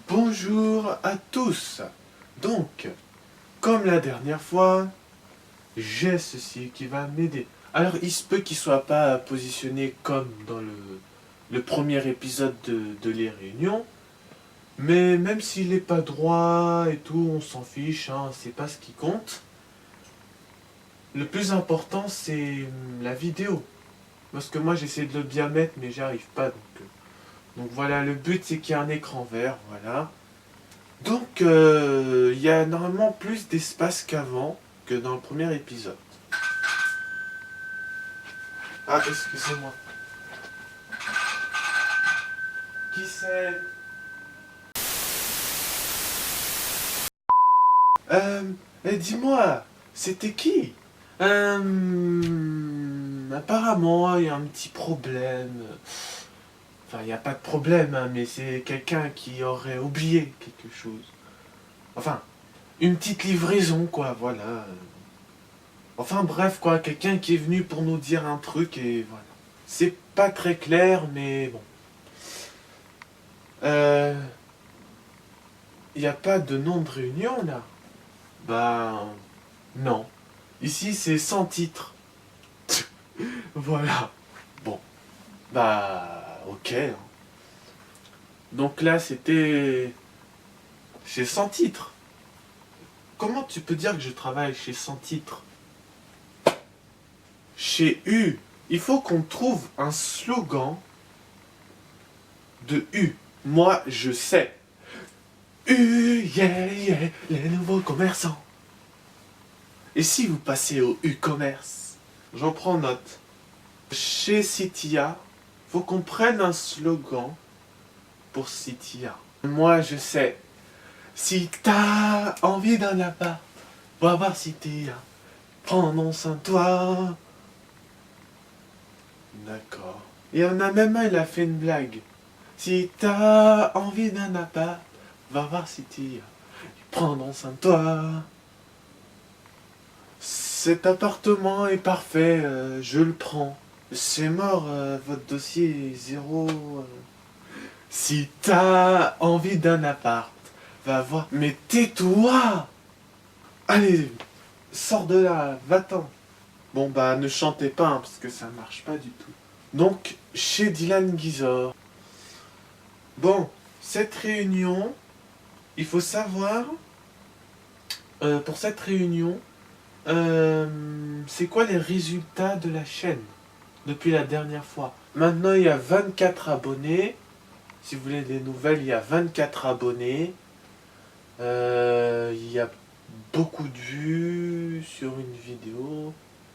Bonjour à tous. Donc, comme la dernière fois, j'ai ceci qui va m'aider. Alors, il se peut qu'il soit pas positionné comme dans le premier épisode de Les Réunions, mais même s'il n'est pas droit et tout, on s'en fiche, hein, c'est pas ce qui compte. Le plus important, c'est la vidéo. Parce que moi, j'essaie de le bien mettre, mais j'y arrive pas. Donc voilà, le but, c'est qu'il y ait un écran vert, voilà. Donc, il y a normalement plus d'espace qu'avant, que dans le premier épisode. Ah, excusez-moi. Qui c'est? Euh, dis-moi, c'était qui? Apparemment, il y a un petit problème. Enfin, il n'y a pas de problème, hein, mais c'est quelqu'un qui aurait oublié quelque chose. Enfin, une petite livraison, quoi, voilà. Enfin bref, quoi, quelqu'un qui est venu pour nous dire un truc et voilà. C'est pas très clair, mais bon. Euh... Y a pas de nom de réunion, là? Bah... non. Ici, c'est sans titre. Voilà. Bon. Bah... ok. Donc là, c'était... chez Sans Titre. Comment tu peux dire que je travaille chez Sans Titre? Chez U. Il faut qu'on trouve un slogan de U. Moi, je sais. Yeah, yeah, les nouveaux commerçants. Et si vous passez au e-commerce? J'en prends note. Chez Citia, faut qu'on prenne un slogan pour Citia. Moi, je sais. Si t'as envie d'un appart, va voir Citia. Prononce un toit. D'accord. Et on a même un, il a fait une blague. Si t'as envie d'un appart, va voir Citia. Prononce un toit. Cet appartement est parfait, je le prends. C'est mort, votre dossier est zéro. Si t'as envie d'un appart, va voir. Mais tais-toi! Allez, sors de là, va-t'en. Bon bah ne chantez pas, hein, parce que ça marche pas du tout. Donc, chez Dylan Guizor. Bon, cette réunion, il faut savoir, pour cette réunion, c'est quoi les résultats de la chaîne depuis la dernière fois? Maintenant, il y a 24 abonnés. Si vous voulez des nouvelles, il y a 24 abonnés. Il y a beaucoup de vues sur une vidéo.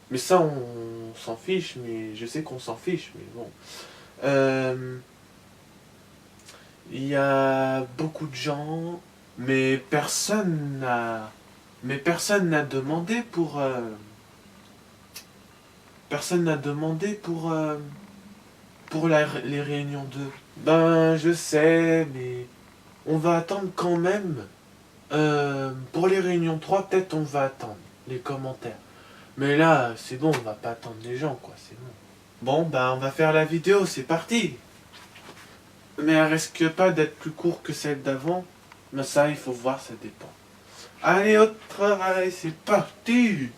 Mais ça, on s'en fiche. Mais je sais qu'on s'en fiche. Mais bon. Il y a beaucoup de gens. Mais personne n'a... Mais personne n'a demandé pour... Personne n'a demandé pour les réunions 2. Ben, je sais, mais on va attendre quand même. Pour les réunions 3, peut-être on va attendre les commentaires. Mais là, c'est bon, on va pas attendre les gens, quoi, c'est bon. Bon, ben, on va faire la vidéo, c'est parti. Mais elle risque pas d'être plus courte que celle d'avant. Mais ça, il faut voir, ça dépend. Allez, au travail, c'est parti.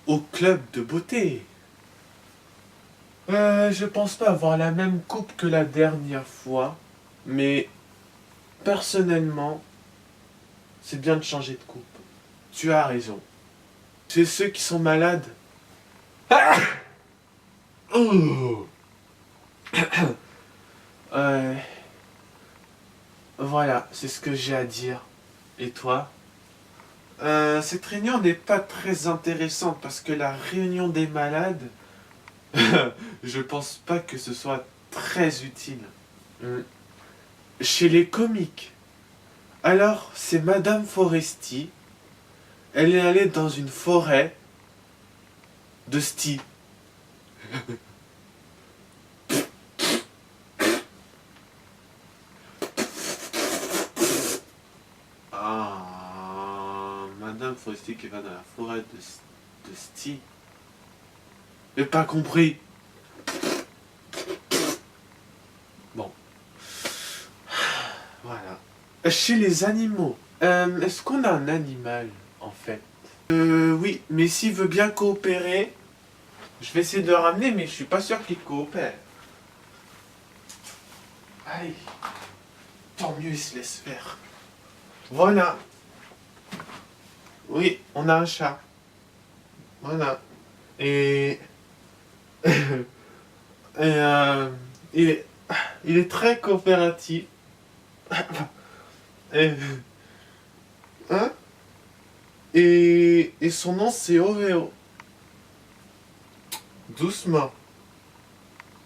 Au club de beauté. Je pense pas avoir la même coupe que la dernière fois, mais personnellement, c'est bien de changer de coupe. Tu as raison. C'est ceux qui sont malades. Ah oh voilà, c'est ce que j'ai à dire. Et toi? Cette réunion n'est pas très intéressante parce que la réunion des malades, je pense pas que ce soit très utile. Chez les comiques. Alors, c'est Madame Foresti. Elle est allée dans une forêt de Sti. Ah, Madame Foresti qui va dans la forêt de Sti. J'ai pas compris. Bon. Voilà. Chez les animaux. Est-ce qu'on a un animal, en fait? Oui, mais s'il veut bien coopérer, je vais essayer de le ramener, mais je suis pas sûr qu'il coopère. Aïe. Tant mieux, il se laisse faire. Voilà. Oui, on a un chat. Voilà. Et... Et il est, il est très coopératif. Et, hein? Et son nom c'est Oreo. Doucement.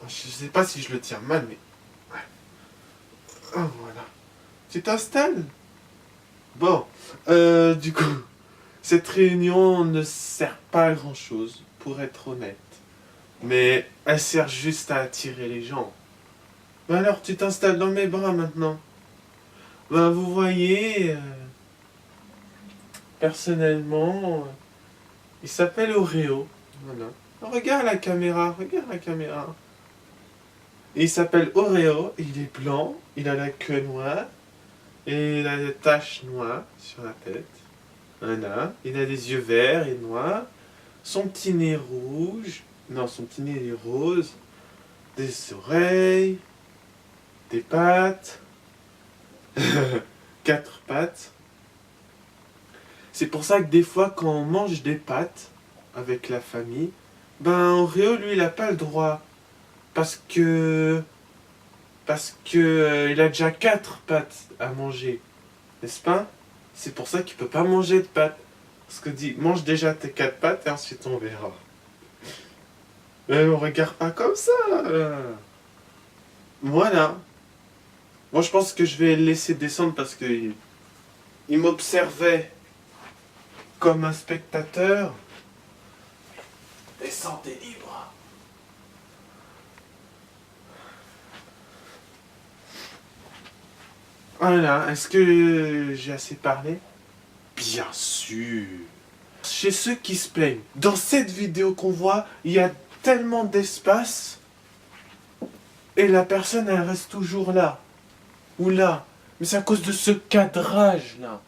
Je sais pas si je le tiens mal, mais... Ah, voilà. Tu t'installes? Bon. Du coup, cette réunion ne sert pas à grand chose, pour être honnête. Mais elle sert juste à attirer les gens. Mais alors, tu t'installes dans mes bras maintenant. Ben, vous voyez, personnellement, il s'appelle Oreo. Voilà. Regarde la caméra, regarde la caméra. Et il s'appelle Oreo, il est blanc, il a la queue noire, et il a des taches noires sur la tête. Voilà. Il a des yeux verts et noirs, son petit nez rouge, non, son petit nez est rose, des oreilles, des pattes, quatre pattes. C'est pour ça que des fois, quand on mange des pâtes avec la famille, ben Oreo, lui, il n'a pas le droit. Parce que il a déjà quatre pâtes à manger, n'est-ce pas? C'est pour ça qu'il peut pas manger de pâtes. Parce que dit, mange déjà tes quatre pâtes et ensuite on verra. Mais on regarde pas comme ça. Voilà. Moi je pense que je vais le laisser descendre parce que il m'observait comme un spectateur. Descendez libre. Voilà, est-ce que j'ai assez parlé? Bien sûr. Chez ceux qui se plaignent, dans cette vidéo qu'on voit, il y a tellement d'espace et la personne elle reste toujours là ou là. Mais c'est à cause de ce cadrage là.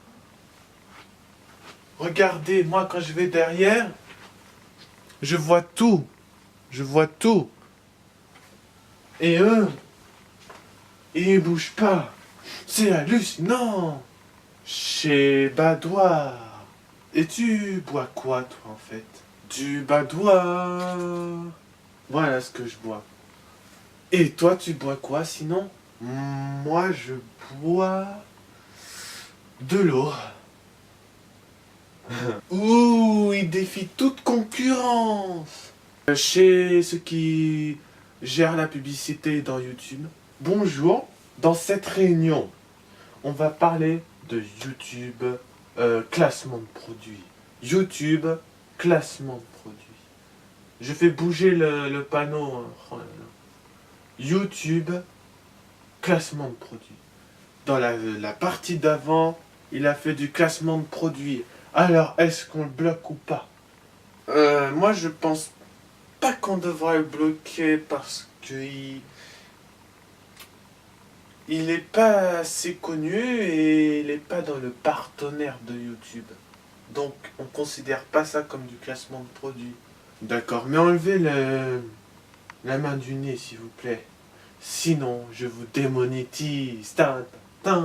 Regardez, moi quand je vais derrière, je vois tout. Je vois tout. Et eux, ils bougent pas. C'est hallucinant. Chez Badois. Et tu bois quoi, toi, en fait? Du Badois. Voilà ce que je bois. Et toi, tu bois quoi, sinon? Moi, je bois de l'eau. Ouh, il défie toute concurrence. Chez ceux qui gèrent la publicité dans YouTube. Bonjour. Dans cette réunion, on va parler de YouTube, classement de produits. YouTube, classement de produits. Je fais bouger le panneau. Hein. Oh là là. YouTube, classement de produits. Dans la partie d'avant, il a fait du classement de produits. Alors, est-ce qu'on le bloque ou pas? Moi, je pense pas qu'on devrait le bloquer parce qu'il il est pas assez connu et il n'est pas dans le partenaire de YouTube. Donc, on considère pas ça comme du classement de produits. D'accord, mais enlevez la main du nez, s'il vous plaît. Sinon, je vous démonétise. Ta, ta, ta.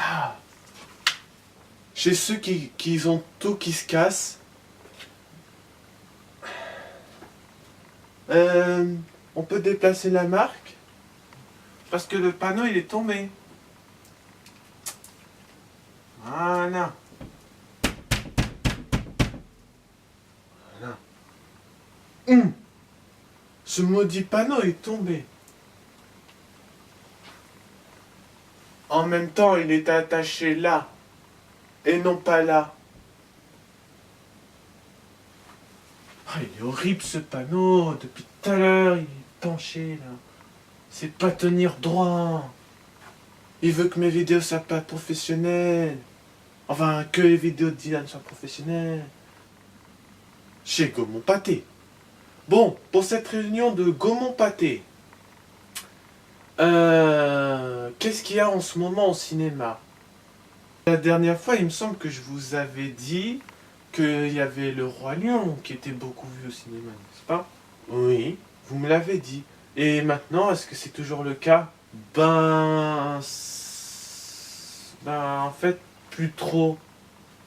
Ah. Chez ceux qui ont tout qui se casse, on peut déplacer la marque parce que le panneau il est tombé. Voilà. Voilà. Ce maudit panneau est tombé. En même temps, il est attaché là et non pas là. Ah, il est horrible ce panneau. Depuis tout à l'heure, il est penché là. C'est pas tenir droit. Il veut que mes vidéos soient pas professionnelles. Enfin, que les vidéos de Dylan soient professionnelles. Chez Gaumont Pâté. Bon, pour cette réunion de Gaumont Pâté, qu'est-ce qu'il y a en ce moment au cinéma? La dernière fois, il me semble que je vous avais dit qu'il y avait Le Roi Lion qui était beaucoup vu au cinéma, n'est-ce pas? Oui, vous me l'avez dit. Et maintenant, est-ce que c'est toujours le cas? Ben, en fait, plus trop.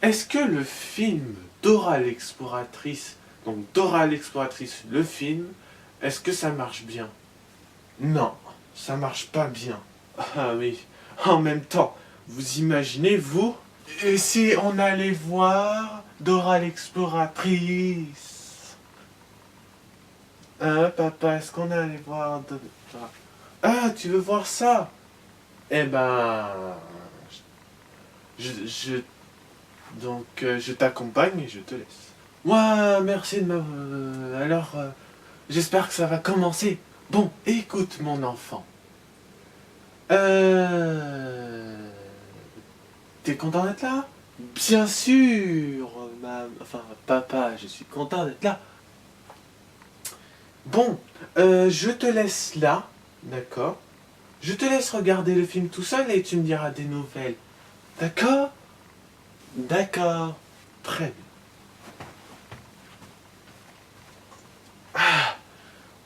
Est-ce que le film Dora l'exploratrice, donc Dora l'exploratrice, le film, est-ce que ça marche bien? Non, ça marche pas bien. Ah oui, en même temps, vous imaginez, vous, et si on allait voir Dora l'exploratrice? Hein, papa, est-ce qu'on allait voir Dora? Ah, tu veux voir ça? Eh ben, je donc je t'accompagne et je te laisse. Ouais, merci de me... alors, j'espère que ça va commencer. Bon, écoute mon enfant. T'es content d'être là? Bien sûr, enfin, papa, je suis content d'être là. Bon, je te laisse là, d'accord? Je te laisse regarder le film tout seul et tu me diras des nouvelles. D'accord? D'accord. Très bien.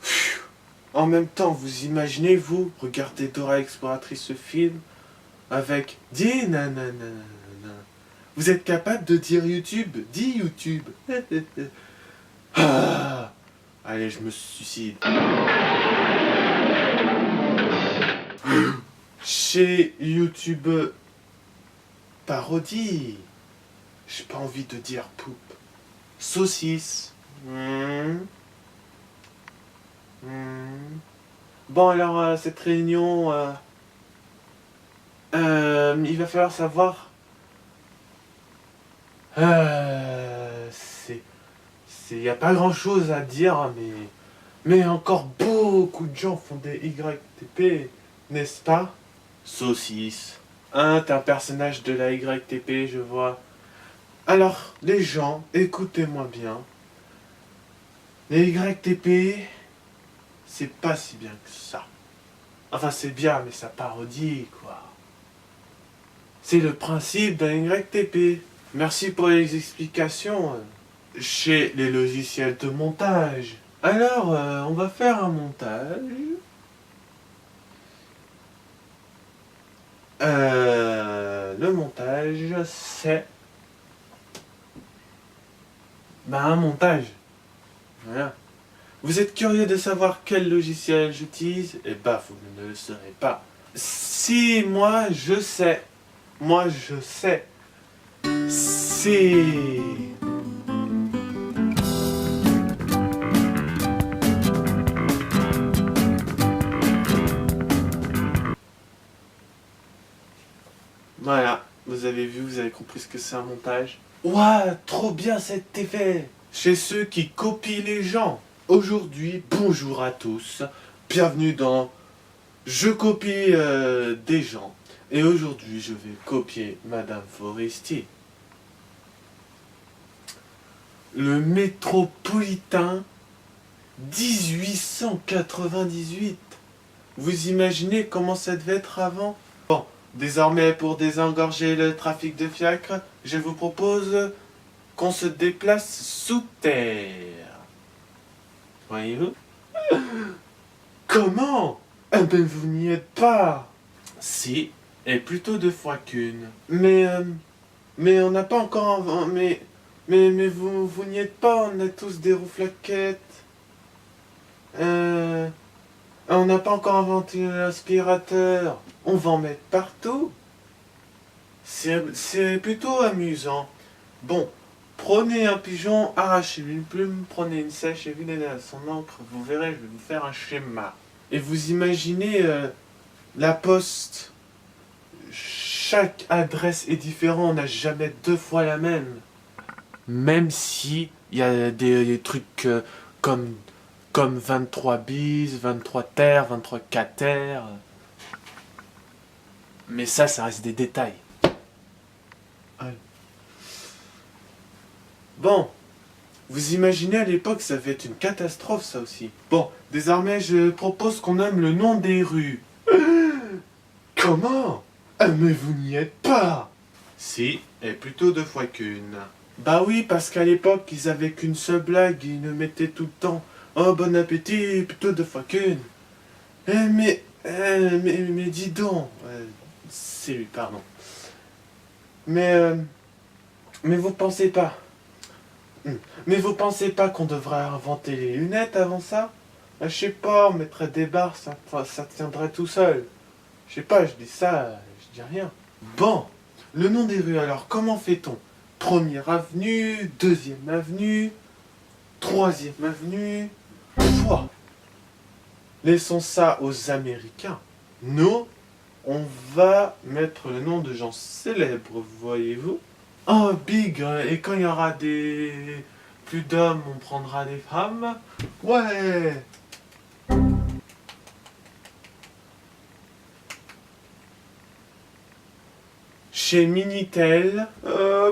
Pfiou. En même temps, vous imaginez, vous, regardez Dora Exploratrice ce film avec dis nanana. Vous êtes capable de dire YouTube? Dis YouTube. Ah. Allez, je me suicide. Chez YouTube parodie. J'ai pas envie de dire poupe. Saucisse. Bon, alors, cette réunion, il va falloir savoir. Il n'y a pas grand chose à dire, mais encore beaucoup de gens font des YTP, n'est-ce pas? Saucisse. Hein, t'es un personnage de la YTP, je vois. Alors, les gens, écoutez-moi bien. Les YTP, c'est pas si bien que ça. Enfin, c'est bien, mais ça parodie, quoi. C'est le principe d'un YTP. Merci pour les explications. Chez les logiciels de montage. Alors, on va faire un montage. Le montage, c'est... un montage. Voilà. Vous êtes curieux de savoir quel logiciel j'utilise? Eh ben, vous ne le saurez pas. Si, moi, je sais. Moi, je sais. C'est... Voilà, vous avez vu, vous avez compris ce que c'est un montage. Ouah, trop bien cet effet! Chez ceux qui copient les gens. Aujourd'hui, bonjour à tous. Bienvenue dans Je copie des gens. Et aujourd'hui, je vais copier Madame Forestier. Le métropolitain 1898. Vous imaginez comment ça devait être avant? Bon, désormais, pour désengorger le trafic de fiacres, je vous propose qu'on se déplace sous terre. Voyez-vous? Comment? Eh ben, vous n'y êtes pas. Si, et plutôt deux fois qu'une. Mais on n'a pas encore... Mais vous n'y êtes pas, on a tous des rouflaquettes. On n'a pas encore inventé l'aspirateur. On va en mettre partout. C'est plutôt amusant. Bon, prenez un pigeon, arrachez-lui une plume, prenez une sèche et videz-la à son encre. Vous verrez, je vais vous faire un schéma. Et vous imaginez la poste. Chaque adresse est différente, on n'a jamais deux fois la même. Même si il y a des trucs comme 23 bis, 23 terre, 23 quater. Mais ça reste des détails. Bon, vous imaginez à l'époque, ça devait être une catastrophe, ça aussi. Bon, désormais, je propose qu'on nomme le nom des rues. Comment? Ah, mais vous n'y êtes pas! Si, et plutôt deux fois qu'une. Bah oui, parce qu'à l'époque, ils avaient qu'une seule blague, ils nous mettaient tout le temps. Oh, bon appétit, plutôt deux fois qu'une. Mais dis donc. C'est lui, pardon. Mais, euh, mais vous pensez pas. Mais vous pensez pas qu'on devrait inventer les lunettes avant ça? Je sais pas, on mettrait des barres, ça tiendrait tout seul. Je sais pas, je dis ça, je dis rien. Bon, le nom des rues alors, comment fait-on? Première avenue, deuxième avenue, troisième avenue. Pouah. Laissons ça aux Américains. Nous, on va mettre le nom de gens célèbres, voyez-vous? Oh, big, et quand il y aura des... plus d'hommes, on prendra des femmes? Ouais! Chez Minitel,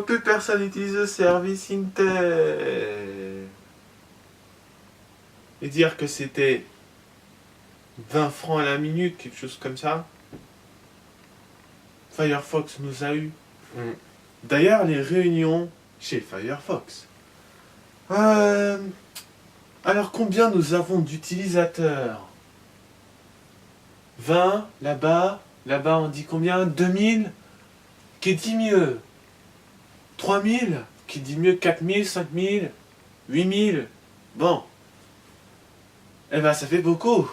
plus personne n'utilise le service Intel. Et dire que c'était 20 francs à la minute, quelque chose comme ça. Firefox nous a eu. D'ailleurs, les réunions chez Firefox. Euh, alors combien nous avons d'utilisateurs? 20, là-bas on dit combien? 2000? Qui dit mieux? 3000? Qui dit mieux? 4000, 5000, 8000? Bon. Eh ben ça fait beaucoup.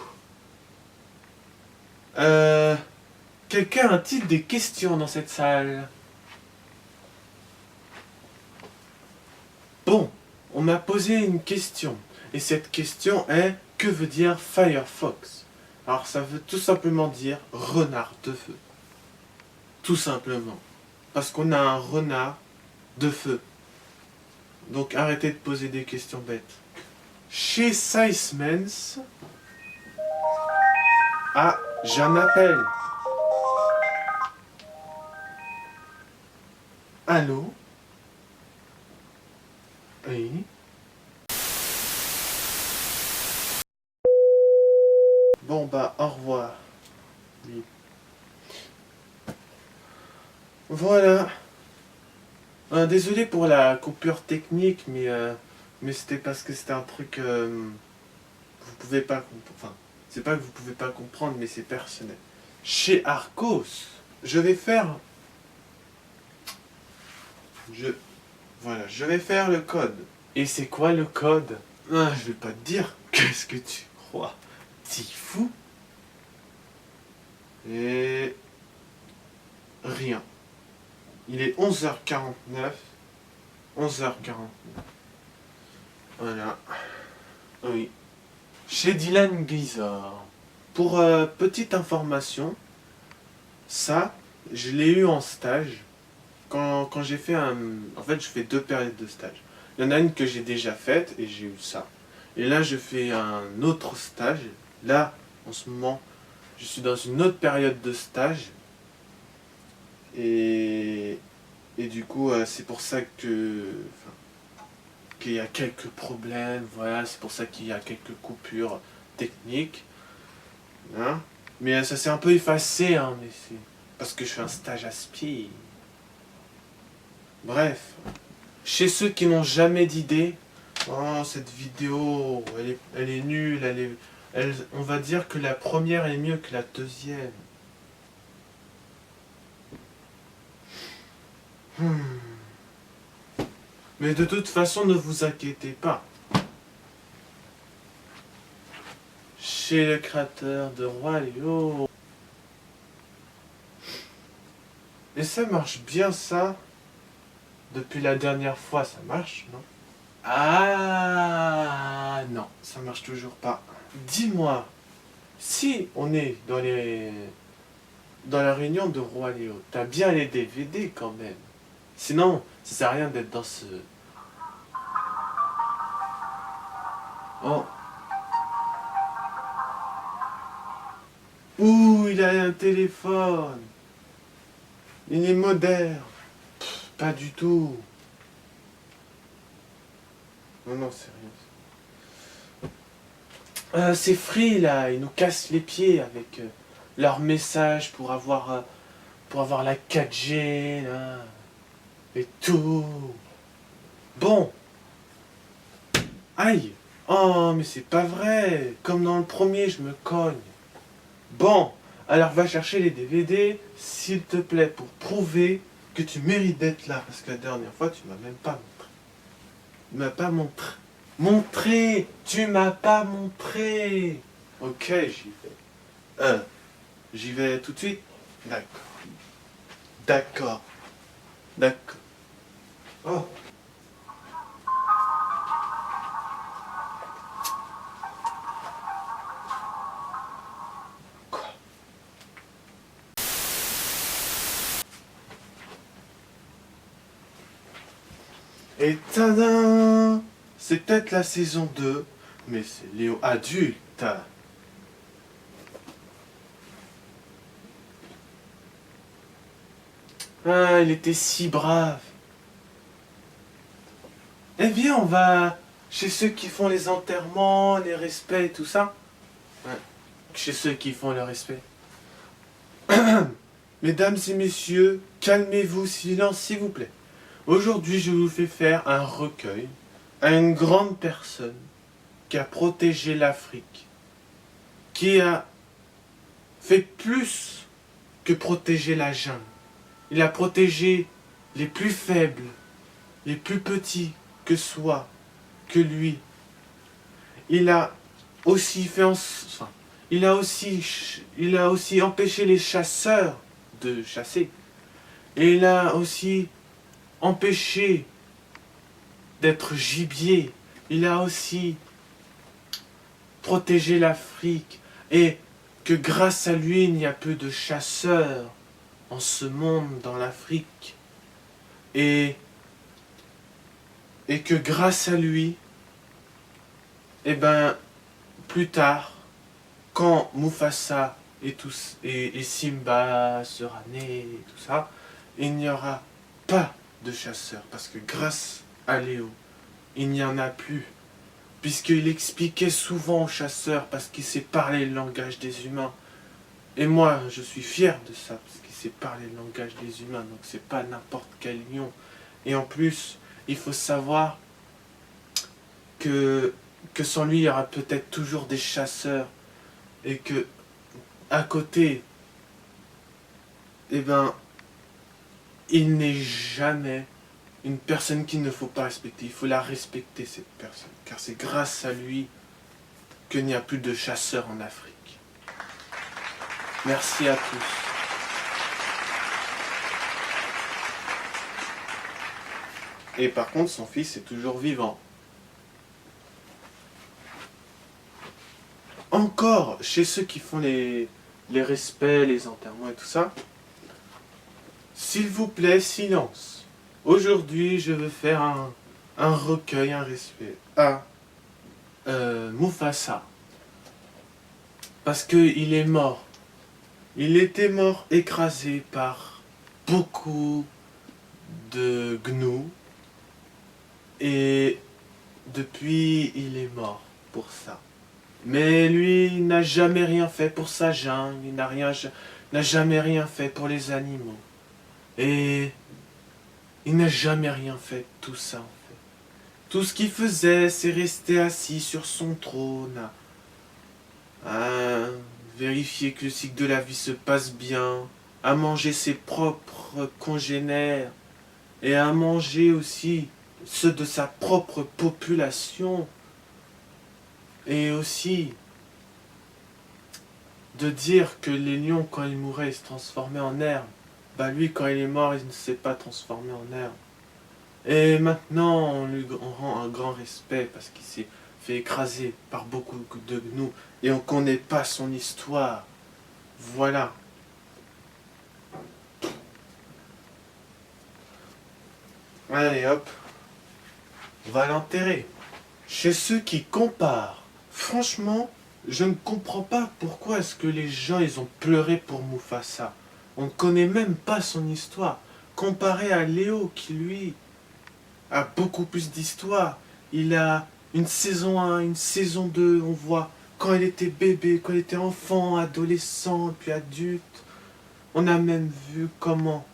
Quelqu'un a-t-il des questions dans cette salle? Bon, on m'a posé une question. Et cette question est, que veut dire Firefox? Alors ça veut tout simplement dire renard de feu. Tout simplement. Parce qu'on a un renard de feu. Donc arrêtez de poser des questions bêtes. Chez Sizemans... Ah, j'ai un appel. Allô? Oui? Bon bah, au revoir. Oui. Voilà. Désolé pour la coupure technique, mais c'était parce que c'était un truc... vous pouvez pas comprendre. Enfin, c'est pas que vous pouvez pas comprendre, mais c'est personnel. Chez Arcos, je vais faire... Voilà, je vais faire le code. Et c'est quoi le code? Ah, je vais pas te dire. Qu'est-ce que tu crois? T'y fou? Et... rien. Il est 11h49. 11h49. Voilà. Oui. Chez Dylan Geisor. Pour petite information, ça, je l'ai eu en stage. Quand j'ai fait un... En fait, je fais deux périodes de stage. Il y en a une que j'ai déjà faite et j'ai eu ça. Et là, je fais un autre stage. Là, en ce moment, je suis dans une autre période de stage. Et du coup, c'est pour ça que... qu'il y a quelques problèmes. Voilà, c'est pour ça qu'il y a quelques coupures techniques. Hein? Mais ça s'est un peu effacé, hein, mais c'est parce que je fais un stage à SPI. Bref, chez ceux qui n'ont jamais d'idée, oh, cette vidéo, elle est nulle, on va dire que la première est mieux que la deuxième. Mais de toute façon, ne vous inquiétez pas. Chez le créateur de Roi Léo. Et ça marche bien, ça? Depuis la dernière fois, ça marche, non? Ah non, ça marche toujours pas. Dis-moi, si on est dans la réunion de Roi Léo, t'as bien les DVD quand même. Sinon, ça sert à rien d'être dans ce... Oh. Ouh, il a un téléphone. Il est moderne. Pff, pas du tout. Non, non, c'est rien. Ces Free, là, ils nous cassent les pieds avec leurs messages pour avoir la 4G, là, et tout. Bon, aïe. Oh, mais c'est pas vrai. Comme dans le premier, je me cogne. Bon, alors va chercher les DVD, s'il te plaît, pour prouver que tu mérites d'être là. Parce que la dernière fois, tu m'as même pas montré. Tu m'as pas montré. Montré. Tu m'as pas montré. Ok, j'y vais. J'y vais tout de suite. D'accord. D'accord. D'accord. Oh. Quoi? Et tada! C'est peut-être la saison 2, mais c'est Léo adulte. Ah, il était si brave. Eh bien, on va chez ceux qui font les enterrements, les respects et tout ça. Ouais. Chez ceux qui font le respect. Mesdames et messieurs, calmez-vous, silence s'il vous plaît. Aujourd'hui, je vous fais faire un recueil à une grande personne qui a protégé l'Afrique, qui a fait plus que protéger la jungle. Il a protégé les plus faibles, les plus petits que soi, que lui. Il a aussi fait enfin, il a aussi empêché les chasseurs de chasser. Et il a aussi empêché d'être gibier. Il a aussi protégé l'Afrique. Et que grâce à lui, il n'y a plus de chasseurs en ce monde, dans l'Afrique. Et, et que grâce à lui, eh ben, plus tard, quand Mufasa et Simba sera né et tout ça, il n'y aura pas de chasseurs. Parce que grâce à Léo, il n'y en a plus. Puisqu'il expliquait souvent aux chasseurs parce qu'il sait parler le langage des humains. Et moi, je suis fier de ça, parce qu'il sait parler le langage des humains, donc c'est pas n'importe quel lion. Et en plus, il faut savoir que, que sans lui, il y aura peut-être toujours des chasseurs. Et que, à côté, eh ben, il n'est jamais une personne qu'il ne faut pas respecter. Il faut la respecter, cette personne. Car c'est grâce à lui qu'il n'y a plus de chasseurs en Afrique. Merci à tous. Et par contre, son fils est toujours vivant. Encore, chez ceux qui font les respects, les enterrements et tout ça, s'il vous plaît, silence. Aujourd'hui, je veux faire un recueil, un respect à Mufasa. Parce qu'il est mort. Il était mort écrasé par beaucoup de gnous. Et depuis, il est mort pour ça. Mais lui, il n'a jamais rien fait pour sa jungle, il n'a jamais rien fait pour les animaux. Et il n'a jamais rien fait de tout ça, en fait. Tout ce qu'il faisait, c'est rester assis sur son trône, à vérifier que le cycle de la vie se passe bien, à manger ses propres congénères, et à manger aussi ceux de sa propre population. Et aussi de dire que les lions, quand ils mouraient, ils se transformaient en herbe. Bah lui, quand il est mort, il ne s'est pas transformé en herbe. Et maintenant, on rend un grand respect parce qu'il s'est fait écraser par beaucoup de gnous. Et on ne connaît pas son histoire. Voilà. Allez hop, on va l'enterrer. Chez ceux qui comparent, franchement, je ne comprends pas pourquoi est-ce que les gens ils ont pleuré pour Mufasa. On ne connaît même pas son histoire. Comparé à Léo qui lui a beaucoup plus d'histoire. Il a une saison 1, une saison 2, on voit quand il était bébé, quand il était enfant, adolescent, puis adulte. On a même vu comment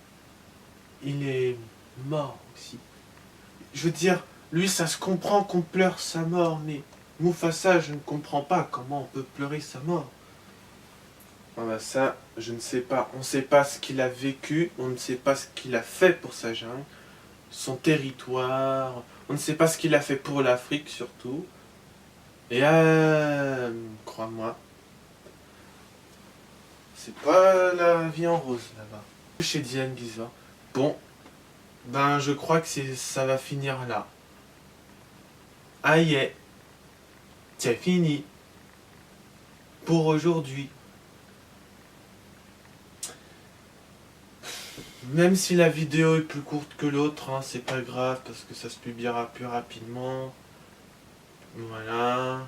il est mort aussi. Je veux dire, lui, ça se comprend qu'on pleure sa mort, mais Mufasa, je ne comprends pas comment on peut pleurer sa mort. Ah bah ça, je ne sais pas. On ne sait pas ce qu'il a vécu, on ne sait pas ce qu'il a fait pour sa jungle, son territoire, on ne sait pas ce qu'il a fait pour l'Afrique surtout. Et crois-moi, c'est pas la vie en rose là-bas. Chez Diane Giza. Bon, ben je crois que ça va finir là. Aïe, c'est fini pour aujourd'hui. Même si la vidéo est plus courte que l'autre, hein, c'est pas grave parce que ça se publiera plus rapidement. Voilà.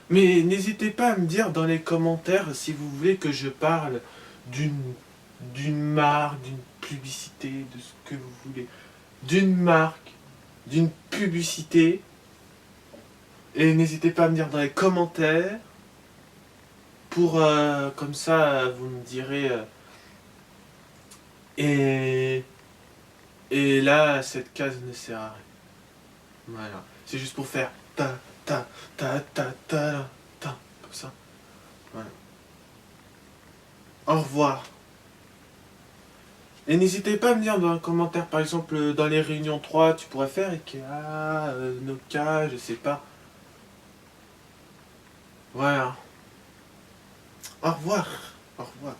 Mais n'hésitez pas à me dire dans les commentaires si vous voulez que je parle d'une d'une marque, d'une publicité, de ce que vous voulez. D'une marque, d'une publicité. Et n'hésitez pas à me dire dans les commentaires. Pour comme ça, vous me direz. Et Et là, cette case ne sert à rien. Voilà. C'est juste pour faire ta ta ta ta ta ta comme ça. Voilà. Au revoir. Et n'hésitez pas à me dire dans les commentaires, par exemple, dans les réunions 3, tu pourrais faire Ikea, Nokia, je sais pas. Voilà. Au revoir. Au revoir.